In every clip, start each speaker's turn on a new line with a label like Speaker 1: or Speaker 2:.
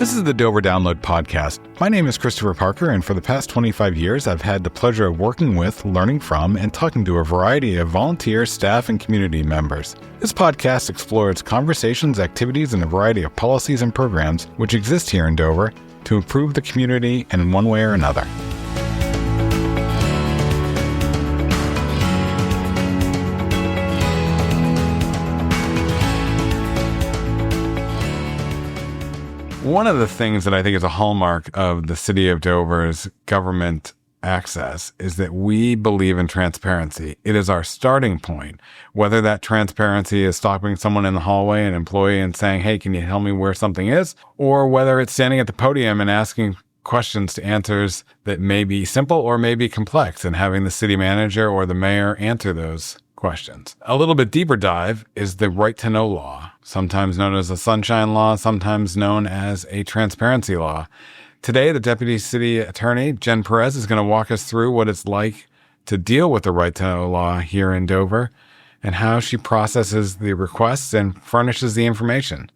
Speaker 1: This is the Dover Download Podcast. My name is Christopher Parker, and for the past 25 years, I've had the pleasure of working with, learning from, and talking to a variety of volunteer, staff, and community members. This podcast explores conversations, activities, and a variety of policies and programs which exist here in Dover to improve the community in one way or another. One of the things that I think is a hallmark of the city of Dover's government access is that we believe in transparency. It is our starting point. Whether that transparency is stopping someone in the hallway, an employee, and saying, hey, can you tell me where something is? Or whether it's standing at the podium and asking questions to answers that may be simple or may be complex and having the city manager or the mayor answer those questions. A little bit deeper dive is the right to know law, sometimes known as the Sunshine Law, sometimes known as a transparency law. Today, the Deputy City Attorney, Jen Perez, is going to walk us through what it's like to deal with the right to know law here in Dover and how she processes the requests and furnishes the information.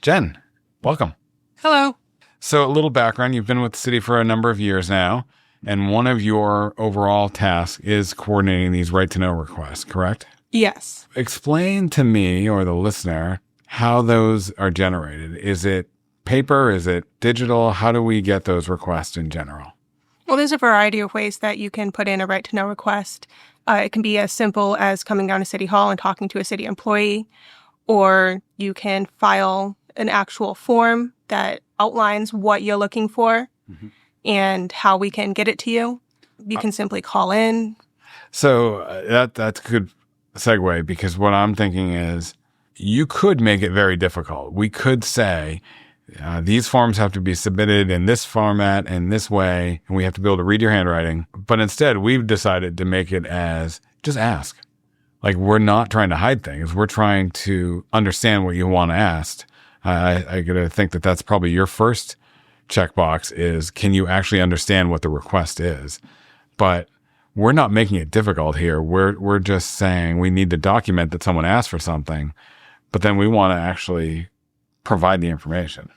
Speaker 1: Jen, welcome.
Speaker 2: Hello.
Speaker 1: So a little background, you've been with the city for a number of years now, and one of your overall tasks is coordinating these right to know requests, correct?
Speaker 2: Yes.
Speaker 1: Explain to me or the listener how those are generated. Is it paper? Is it digital? How do we get those requests in general?
Speaker 2: Well, there's a variety of ways that you can put in a right to know request. It can be as simple as coming down to City Hall and talking to a city employee, or you can file an actual form that outlines what you're looking for and how we can get it to you. You can simply call in.
Speaker 1: So that's a good segue, because what I'm thinking is you could make it very difficult. We could say these forms have to be submitted in this format and this way, and we have to be able to read your handwriting. But instead, we've decided to make it as just ask. Like, we're not trying to hide things. We're trying to understand what you want asked. I got to think that that's probably your first checkbox is, can you actually understand what the request is? But we're not making it difficult here. We're just saying we need to document that someone asked for something, but then we want to actually provide the information.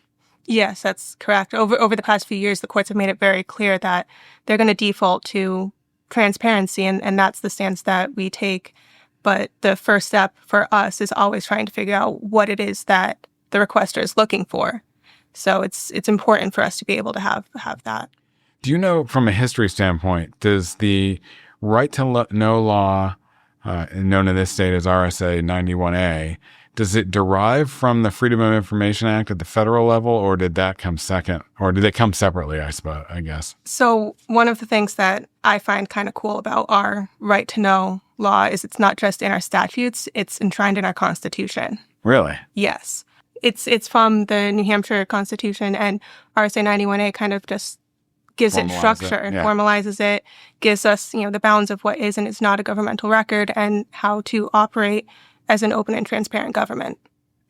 Speaker 2: Yes, that's correct. Over the past few years, the courts have made it very clear that they're going to default to transparency, and that's the stance that we take. But the first step for us is always trying to figure out what it is that the requester is looking for. So it's important for us to be able to have that.
Speaker 1: Do you know, from a history standpoint, does the right to know law, known in this state as RSA 91A, does it derive from the Freedom of Information Act at the federal level, or did that come second? Or did they come separately, I guess?
Speaker 2: So one of the things that I find kind of cool about our right to know law is it's not just in our statutes, it's enshrined in our Constitution.
Speaker 1: Really?
Speaker 2: Yes. It's from the New Hampshire Constitution, and RSA 91A kind of just gives it structure, formalizes it, gives us, the bounds of what is and is not a governmental record and how to operate as an open and transparent government.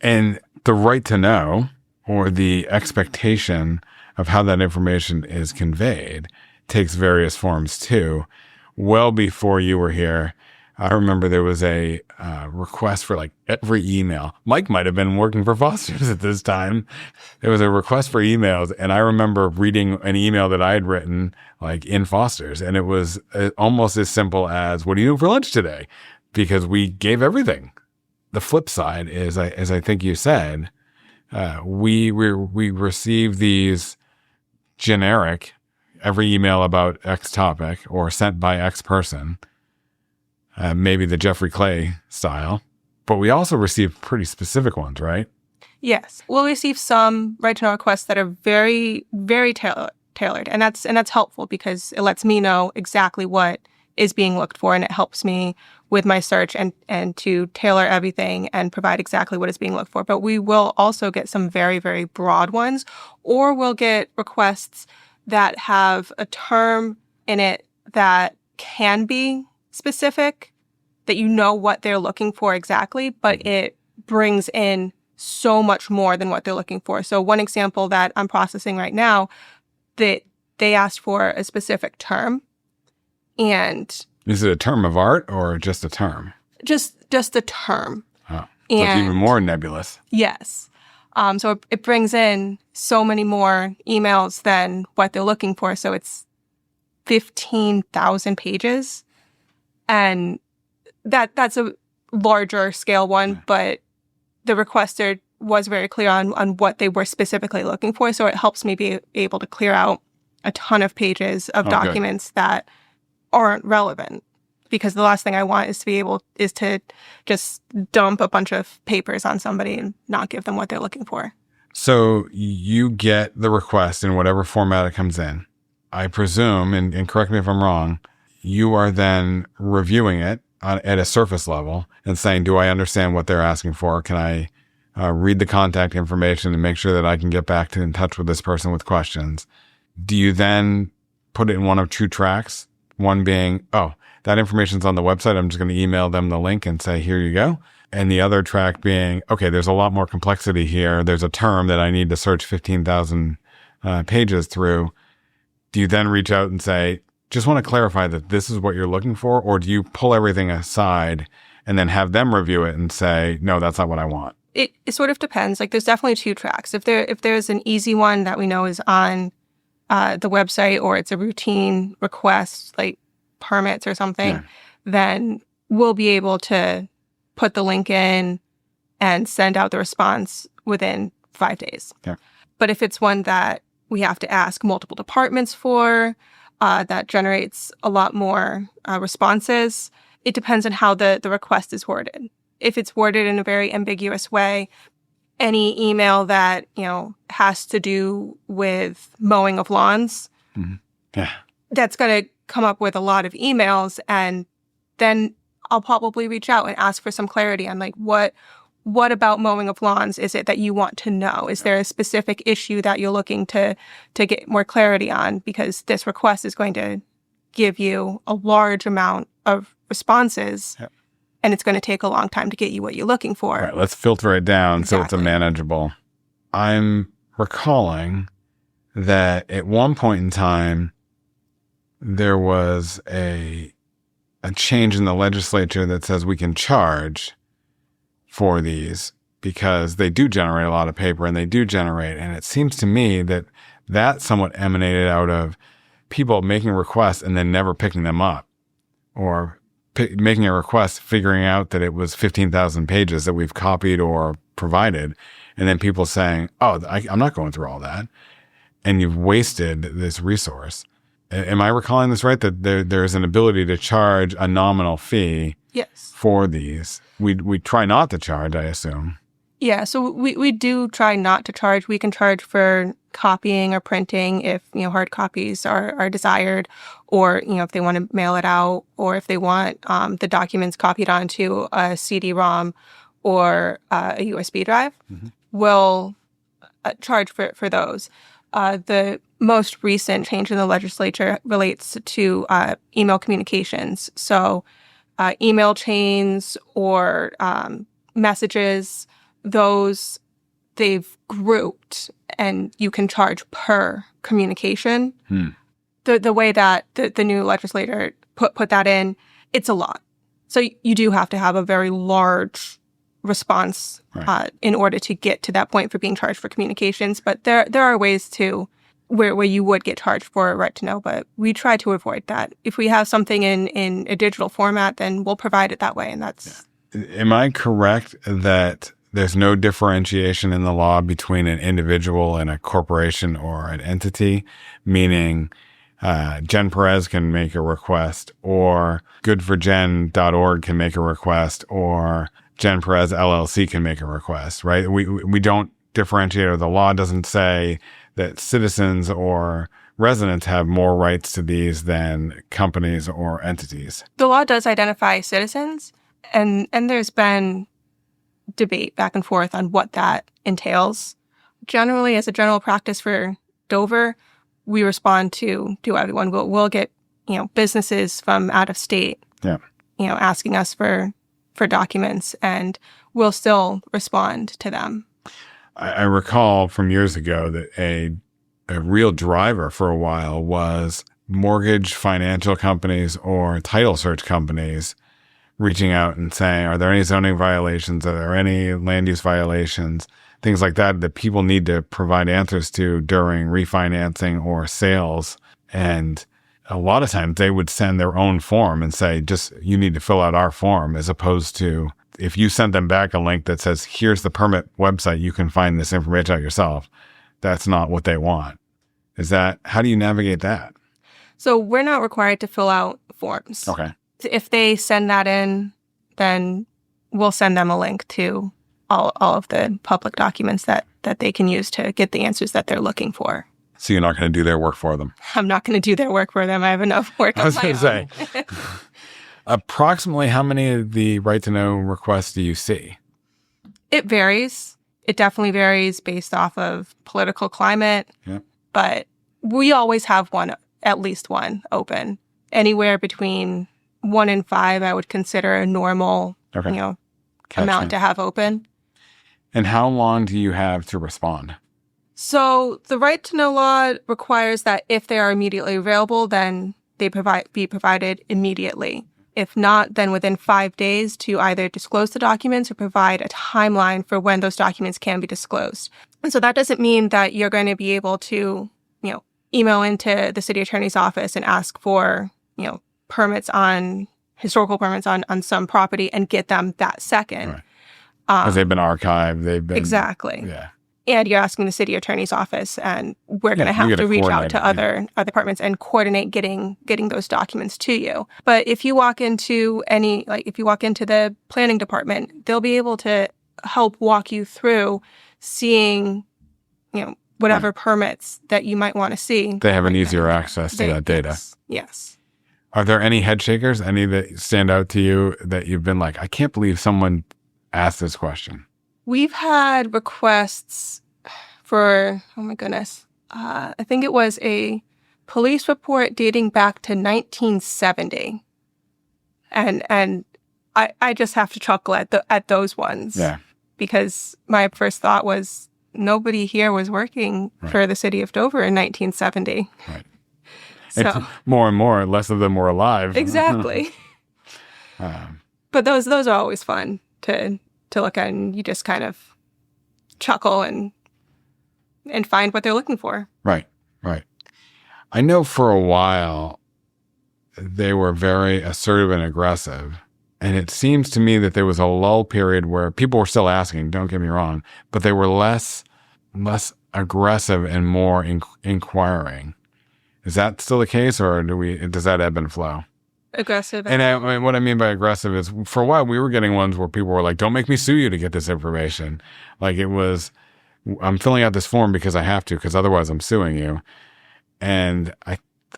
Speaker 1: And the right to know, or the expectation of how that information is conveyed, takes various forms too. Well before you were here, I remember there was a request for like every email. Mike might have been working for Foster's at this time. There was a request for emails, and I remember reading an email that I had written like in Foster's, and it was almost as simple as, what are you doing for lunch today? Because we gave everything. The flip side is, as I think you said, we receive these generic, every email about X topic or sent by X person, maybe the Jeffrey Clay style, but we also receive pretty specific ones, right?
Speaker 2: Yes. We'll receive some right to know requests that are very, very tailored, and that's helpful because it lets me know exactly what is being looked for, and it helps me with my search and to tailor everything and provide exactly what is being looked for. But we will also get some very, very broad ones, or we'll get requests that have a term in it that can be specific, that you know what they're looking for exactly, but it brings in so much more than what they're looking for. So one example that I'm processing right now, that they asked for a specific term. And
Speaker 1: is it a term of art or just a term?
Speaker 2: Just a term.
Speaker 1: Oh, so it's even more nebulous.
Speaker 2: Yes. So it brings in so many more emails than what they're looking for. So it's 15,000 pages. And that's a larger scale one, but the requester was very clear on what they were specifically looking for. So it helps me be able to clear out a ton of pages of documents that aren't relevant. Because the last thing I want is to just dump a bunch of papers on somebody and not give them what they're looking for. So
Speaker 1: you get the request in whatever format it comes in. I presume, and correct me if I'm wrong, you are then reviewing it at a surface level and saying, do I understand what they're asking for? Can I read the contact information and make sure that I can get back in touch with this person with questions? Do you then put it in one of two tracks? One being, that information's on the website. I'm just going to email them the link and say, here you go. And the other track being, okay, there's a lot more complexity here. There's a term that I need to search 15,000 pages through. Do you then reach out and say, just want to clarify that this is what you're looking for? Or do you pull everything aside and then have them review it and say, no, that's not what I want?
Speaker 2: It sort of depends. Like, there's definitely two tracks. If there's an easy one that we know is on the website, or it's a routine request, like permits or something, then we'll be able to put the link in and send out the response within 5 days.
Speaker 1: Yeah.
Speaker 2: But if it's one that we have to ask multiple departments for, that generates a lot more responses, it depends on how the request is worded. If it's worded in a very ambiguous way, any email that, has to do with mowing of lawns, that's going to come up with a lot of emails. And then I'll probably reach out and ask for some clarity on, like, what about mowing of lawns is it that you want to know? Is there a specific issue that you're looking to get more clarity on? Because this request is going to give you a large amount of responses. Yep. And it's going to take a long time to get you what you're looking for.
Speaker 1: Right, let's filter it down so it's a manageable. I'm recalling that at one point in time, there was a change in the legislature that says we can charge for these because they do generate a lot of paper and it seems to me that somewhat emanated out of people making requests and then never picking them up, or making a request, figuring out that it was 15,000 pages that we've copied or provided, and then people saying, I'm not going through all that. And you've wasted this resource. Am I recalling this right? That there's an ability to charge a nominal fee for these. We try not to charge, I assume.
Speaker 2: Yeah, so we do try not to charge. We can charge for copying or printing if, hard copies are desired, or, if they want to mail it out, or if they want the documents copied onto a CD-ROM or a USB drive, we'll charge for those. The most recent change in the legislature relates to email communications. So email chains or messages, those they've grouped, and you can charge per communication. The way that the new legislator put that in, it's a lot. So you do have to have a very large response in order to get to that point for being charged for communications. But there are ways to where you would get charged for a right to know, but we try to avoid that. If we have something in a digital format, then we'll provide it that way, and that's...
Speaker 1: Am I correct that there's no differentiation in the law between an individual and a corporation or an entity, meaning Jen Perez can make a request, or goodforjen.org can make a request, or Jen Perez LLC can make a request, right? We don't differentiate, or the law doesn't say that citizens or residents have more rights to these than companies or entities.
Speaker 2: The law does identify citizens, and there's been debate back and forth on what that entails. Generally, as a general practice for Dover, we respond to everyone. We'll get, businesses from out of state, asking us for documents, and we'll still respond to them.
Speaker 1: I recall from years ago that a real driver for a while was mortgage financial companies or title search companies reaching out and saying, are there any zoning violations? Are there any land use violations? things like that people need to provide answers to during refinancing or sales. And a lot of times they would send their own form and say, just, you need to fill out our form, as opposed to if you sent them back a link that says, here's the permit website, you can find this information out yourself. That's not what they want. How do you navigate that?
Speaker 2: So we're not required to fill out forms.
Speaker 1: Okay.
Speaker 2: If they send that in, then we'll send them a link to all of the public documents that they can use to get the answers that they're looking for.
Speaker 1: So you're not going to do their work for them?
Speaker 2: I'm not going to do their work for them. I have enough work on my own.
Speaker 1: I was going to say, approximately how many of the right-to-know requests do you see?
Speaker 2: It varies. It definitely varies based off of political climate.
Speaker 1: Yeah.
Speaker 2: But we always have at least one open. Anywhere between 1 and 5, I would consider a normal, amount to have open.
Speaker 1: And how long do you have to respond?
Speaker 2: So the right to know law requires that if they are immediately available, then they be provided immediately. If not, then within 5 days to either disclose the documents or provide a timeline for when those documents can be disclosed. And so that doesn't mean that you're going to be able to, email into the city attorney's office and ask for, historical permits on some property and get them that second.
Speaker 1: Right. Because they've been archived.
Speaker 2: Exactly.
Speaker 1: Yeah.
Speaker 2: And you're asking the city attorney's office, and we're going to have to reach out to other departments and coordinate getting those documents to you. But if you walk into the planning department, they'll be able to help walk you through seeing, whatever permits that you might want to see.
Speaker 1: They have an easier access to that data.
Speaker 2: Yes.
Speaker 1: Are there any head shakers, any that stand out to you that you've been like, I can't believe someone asked this question?
Speaker 2: We've had requests for, oh my goodness, I think it was a police report dating back to 1970. And I just have to chuckle at those ones.
Speaker 1: Yeah.
Speaker 2: Because my first thought was nobody here was working for the city of Dover in 1970.
Speaker 1: Right.
Speaker 2: So
Speaker 1: more and more, less of them were alive.
Speaker 2: Exactly. But those are always fun to look at, and you just kind of chuckle and find what they're looking for. Right.
Speaker 1: I know for a while they were very assertive and aggressive, and it seems to me that there was a lull period where people were still asking, don't get me wrong, but they were less aggressive and more inquiring. Is that still the case, or does that ebb and flow?
Speaker 2: Aggressive.
Speaker 1: And what I mean by aggressive is, for a while we were getting ones where people were like, don't make me sue you to get this information. Like, it was, I'm filling out this form because I have to, because otherwise I'm suing you. And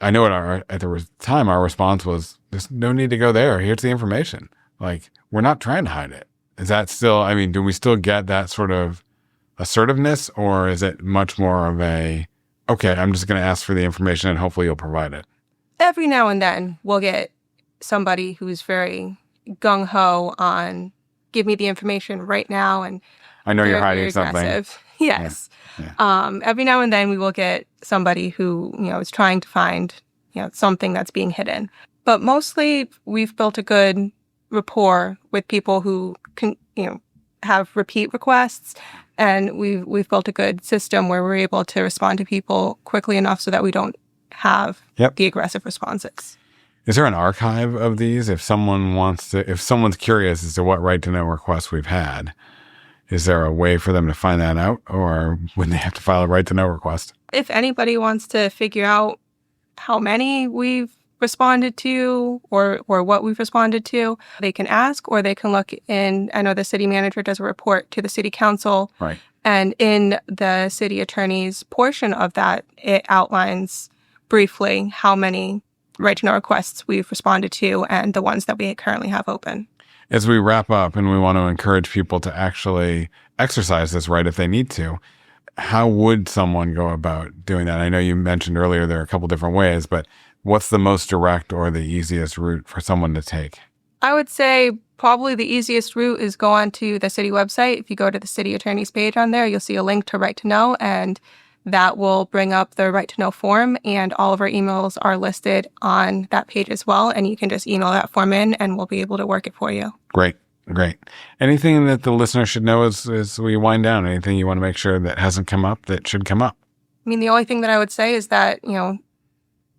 Speaker 1: I know at the time our response was, there's no need to go there. Here's the information. Like, we're not trying to hide it. Is that still, do we still get that sort of assertiveness, or is it much more of a, okay, I'm just going to ask for the information and hopefully you'll provide it?
Speaker 2: Every now and then we'll get somebody who's very gung-ho on, give me the information right now. And
Speaker 1: I know you're hiding something.
Speaker 2: Yes.
Speaker 1: Yeah.
Speaker 2: Every now and then we will get somebody who, is trying to find, something that's being hidden. But mostly we've built a good rapport with people who can, have repeat requests. And we've built a good system where we're able to respond to people quickly enough so that we don't have the aggressive responses.
Speaker 1: Is there an archive of these? If someone's curious as to what right to know requests we've had, is there a way for them to find that out, or would they have to file a right to know request?
Speaker 2: If anybody wants to figure out how many we've responded to or what we've responded to, they can ask, or they can look in. I know the city manager does a report to the city council.
Speaker 1: Right.
Speaker 2: And in the city attorney's portion of that, it outlines briefly how many right to know requests we've responded to and the ones that we currently have open.
Speaker 1: As we wrap up, and we want to encourage people to actually exercise this right if they need to, how would someone go about doing that? I know you mentioned earlier there are a couple different ways, but what's the most direct or the easiest route for someone to take?
Speaker 2: I would say probably the easiest route is go onto the city website. If you go to the city attorney's page on there, you'll see a link to Right to Know, and that will bring up the Right to Know form, and all of our emails are listed on that page as well. And you can just email that form in and we'll be able to work it for you.
Speaker 1: Great. Great. Anything that the listener should know as we wind down? Anything you want to make sure that hasn't come up that should come up?
Speaker 2: I mean, the only thing that I would say is that,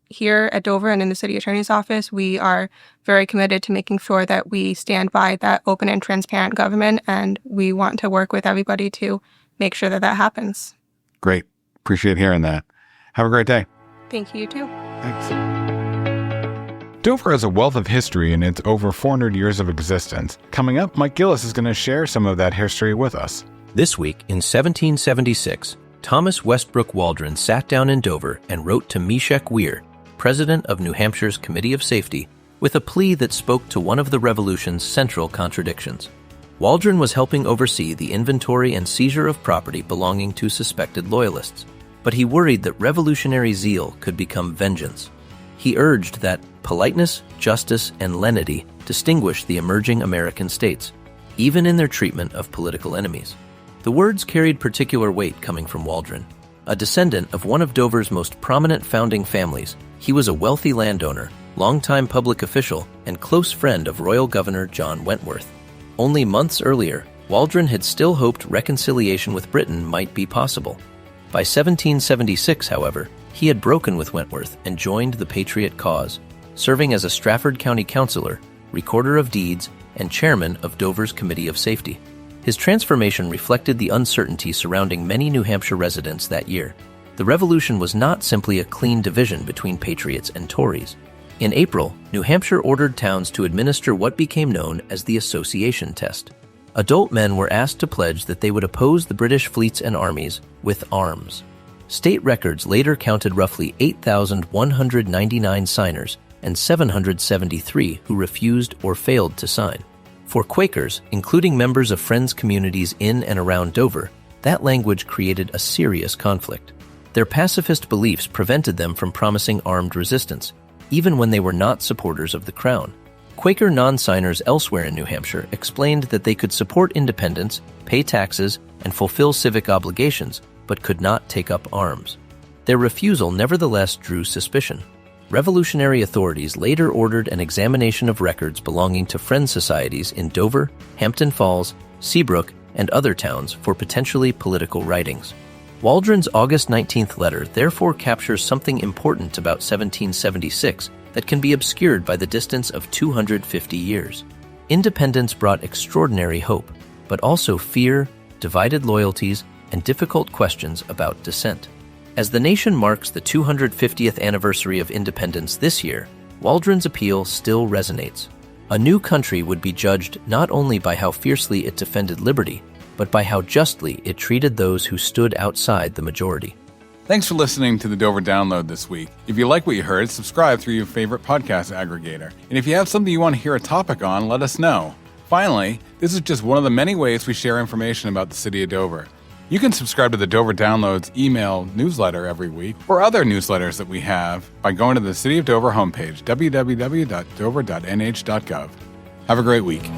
Speaker 2: here at Dover and in the city attorney's office, we are very committed to making sure that we stand by that open and transparent government, and we want to work with everybody to make sure that that happens.
Speaker 1: Great. Appreciate hearing that. Have a great day.
Speaker 2: Thank you, you too.
Speaker 1: Thanks. Dover has a wealth of history in its over 400 years of existence. Coming up, Mike Gillis is going to share some of that history with us.
Speaker 3: This week, in 1776, Thomas Westbrook Waldron sat down in Dover and wrote to Meshach Weir, president of New Hampshire's Committee of Safety, with a plea that spoke to one of the Revolution's central contradictions. Waldron was helping oversee the inventory and seizure of property belonging to suspected Loyalists, but he worried that revolutionary zeal could become vengeance. He urged that politeness, justice, and lenity distinguish the emerging American states, even in their treatment of political enemies. The words carried particular weight coming from Waldron. A descendant of one of Dover's most prominent founding families, he was a wealthy landowner, longtime public official, and close friend of Royal Governor John Wentworth. Only months earlier, Waldron had still hoped reconciliation with Britain might be possible. By 1776, however, he had broken with Wentworth and joined the Patriot cause, serving as a Strafford County councilor, recorder of deeds, and chairman of Dover's Committee of Safety. His transformation reflected the uncertainty surrounding many New Hampshire residents that year. The Revolution was not simply a clean division between Patriots and Tories. In April, New Hampshire ordered towns to administer what became known as the Association Test. Adult men were asked to pledge that they would oppose the British fleets and armies with arms. State records later counted roughly 8,199 signers and 773 who refused or failed to sign. For Quakers, including members of Friends communities in and around Dover, that language created a serious conflict. Their pacifist beliefs prevented them from promising armed resistance, even when they were not supporters of the Crown. Quaker non-signers elsewhere in New Hampshire explained that they could support independence, pay taxes, and fulfill civic obligations, but could not take up arms. Their refusal nevertheless drew suspicion. Revolutionary authorities later ordered an examination of records belonging to Friends societies in Dover, Hampton Falls, Seabrook, and other towns for potentially political writings. Waldron's August 19th letter therefore captures something important about 1776 that can be obscured by the distance of 250 years. Independence brought extraordinary hope, but also fear, divided loyalties, and difficult questions about dissent. As the nation marks the 250th anniversary of independence this year, Waldron's appeal still resonates. A new country would be judged not only by how fiercely it defended liberty, but by how justly it treated those who stood outside the majority.
Speaker 1: Thanks for listening to the Dover Download this week. If you like what you heard, subscribe through your favorite podcast aggregator. And if you have something you want to hear a topic on, let us know. Finally, this is just one of the many ways we share information about the city of Dover. You can subscribe to the Dover Downloads email newsletter every week or other newsletters that we have by going to the City of Dover homepage, www.dover.nh.gov. Have a great week.